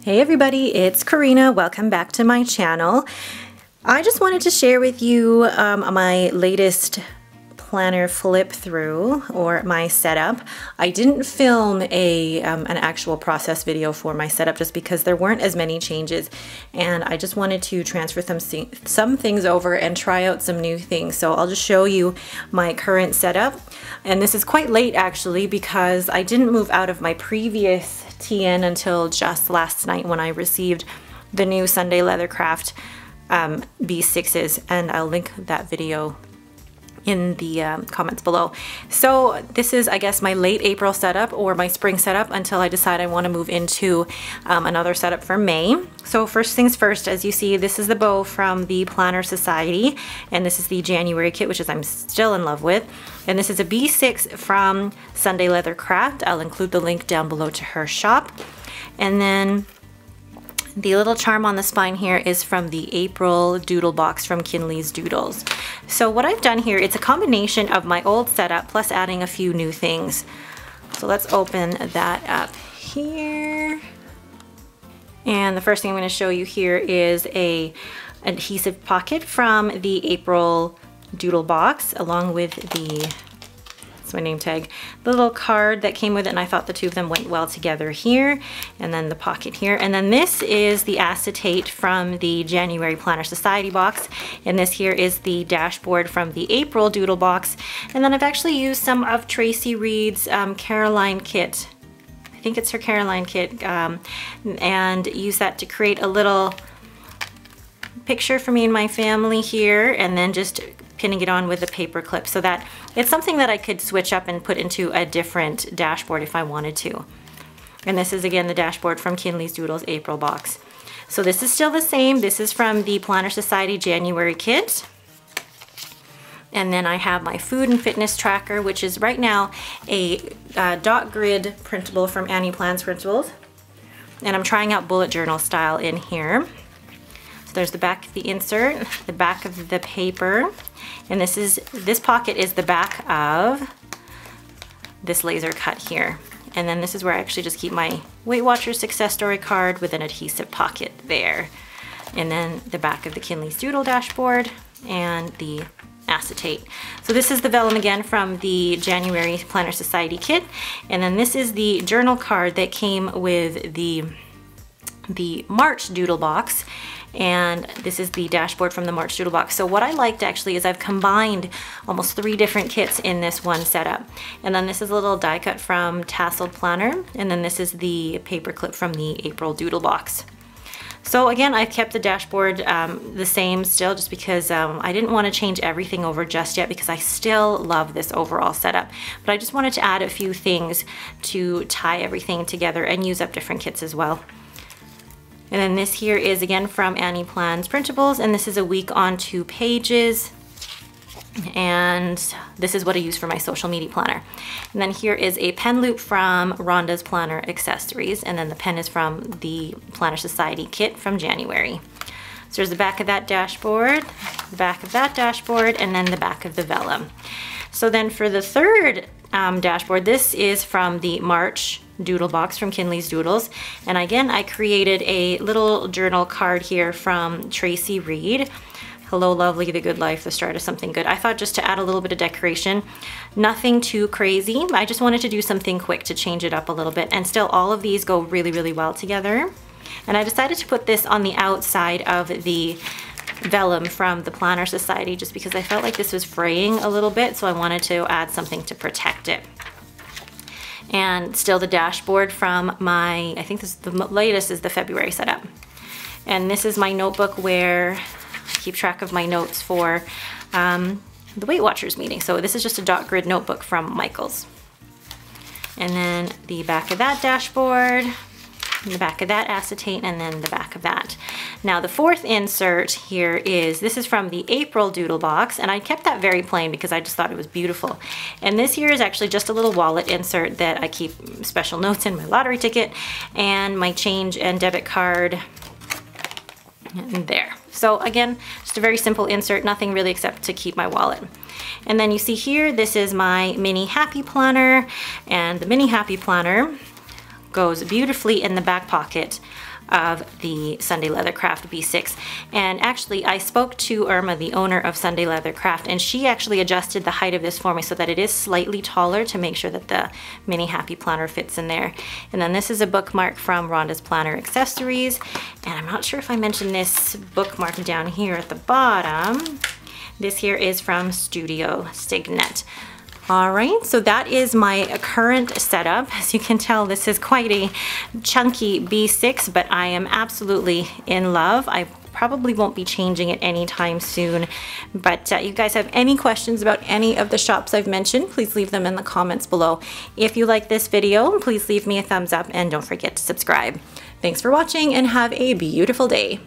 Hey everybody, it's Karina. Welcome back to my channel. I just wanted to share with you my latest planner flip through, or my setup. I didn't film an actual process video for my setup just because there weren't as many changes, and I just wanted to transfer some things over and try out some new things. So I'll just show you my current setup. And this is quite late actually, because I didn't move out of my previous TN until just last night when I received the new Sunday Leathercraft B6s, and I'll link that video in the comments below. So this is, I guess, my late April setup or my spring setup until I decide I want to move into another setup for May. So first things first, as you see, this is the bow from the Planner Society, and this is the January kit, which I'm still in love with. And this is a B6 from Sunday Leathercraft. I'll include the link down below to her shop. And then the little charm on the spine here is from the April Doodle Box from Kinley's Doodles. So what I've done here, it's a combination of my old setup plus adding a few new things. So let's open that up here. And the first thing I'm going to show you here is an adhesive pocket from the April Doodle Box, along with that's my name tag, the little card that came with it, and I thought the two of them went well together here, and then the pocket here. And then this is the acetate from the January Planner Society box, and this here is the dashboard from the April Doodle Box. And then I've actually used some of Tracy Reed's Caroline kit. I think it's her Caroline kit, and use that to create a little picture for me and my family here, and then just pinning it on with a paper clip so that it's something that I could switch up and put into a different dashboard if I wanted to. And this is again the dashboard from Kinley's Doodles April box. So this is still the same. This is from the Planner Society January kit. And then I have my food and fitness tracker, which is right now a dot grid printable from Annie Plans Printables. And I'm trying out bullet journal style in here. So there's the back of the insert, the back of the paper, and this pocket is the back of this laser cut here. And then this is where I actually just keep my Weight Watchers success story card with an adhesive pocket there. And then the back of the Kinley's Doodle dashboard and the acetate. So this is the vellum again from the January Planner Society kit. And then this is the journal card that came with the March Doodle Box. And this is the dashboard from the March Doodle Box. So what I liked actually is I've combined almost 3 different kits in this one setup. And then this is a little die cut from Tasseled Planner, and then this is the paper clip from the April Doodle Box. So again, I've kept the dashboard the same still, just because I didn't want to change everything over just yet, because I still love this overall setup. But I just wanted to add a few things to tie everything together and use up different kits as well. And then this here is again from Annie Plans Printables, and this is a week on 2 pages. And this is what I use for my social media planner. And then here is a pen loop from Rhonda's Planner Accessories, and then the pen is from the Planner Society kit from January. So there's the back of that dashboard, the back of that dashboard, and then the back of the vellum. So then for the third dashboard, this is from the March Doodle Box from Kinley's Doodles. And again, I created a little journal card here from Tracy Reed. Hello, lovely, the good life, the start of something good. I thought just to add a little bit of decoration, nothing too crazy. I just wanted to do something quick to change it up a little bit. And still, all of these go really, really well together. And I decided to put this on the outside of the vellum from the Planner Society, just because I felt like this was fraying a little bit, so I wanted to add something to protect it. And still the dashboard from I think this is the latest, is the February setup. And this is my notebook where I keep track of my notes for the Weight Watchers meeting. So this is just a dot grid notebook from Michaels. And then the back of that dashboard, the back of that acetate, and then the back of that. Now the fourth insert here this is from the April Doodle Box, and I kept that very plain because I just thought it was beautiful. And this here is actually just a little wallet insert that I keep special notes in, my lottery ticket, and my change and debit card, and there. So again, just a very simple insert, nothing really except to keep my wallet. And then you see here, this is my mini happy planner, and the mini happy planner goes beautifully in the back pocket of the Sunday Leathercraft B6. And actually I spoke to Irma, the owner of Sunday Leathercraft, and she actually adjusted the height of this for me so that it is slightly taller to make sure that the mini Happy Planner fits in there. And then this is a bookmark from Rhonda's Planner Accessories, and I'm not sure if I mentioned this bookmark down here at the bottom. This here is from Studio Signet. All right, so that is my current setup. As you can tell, this is quite a chunky B6, but I am absolutely in love. I probably won't be changing it anytime soon, but you guys have any questions about any of the shops I've mentioned, please leave them in the comments below. If you like this video, please leave me a thumbs up and don't forget to subscribe. Thanks for watching and have a beautiful day.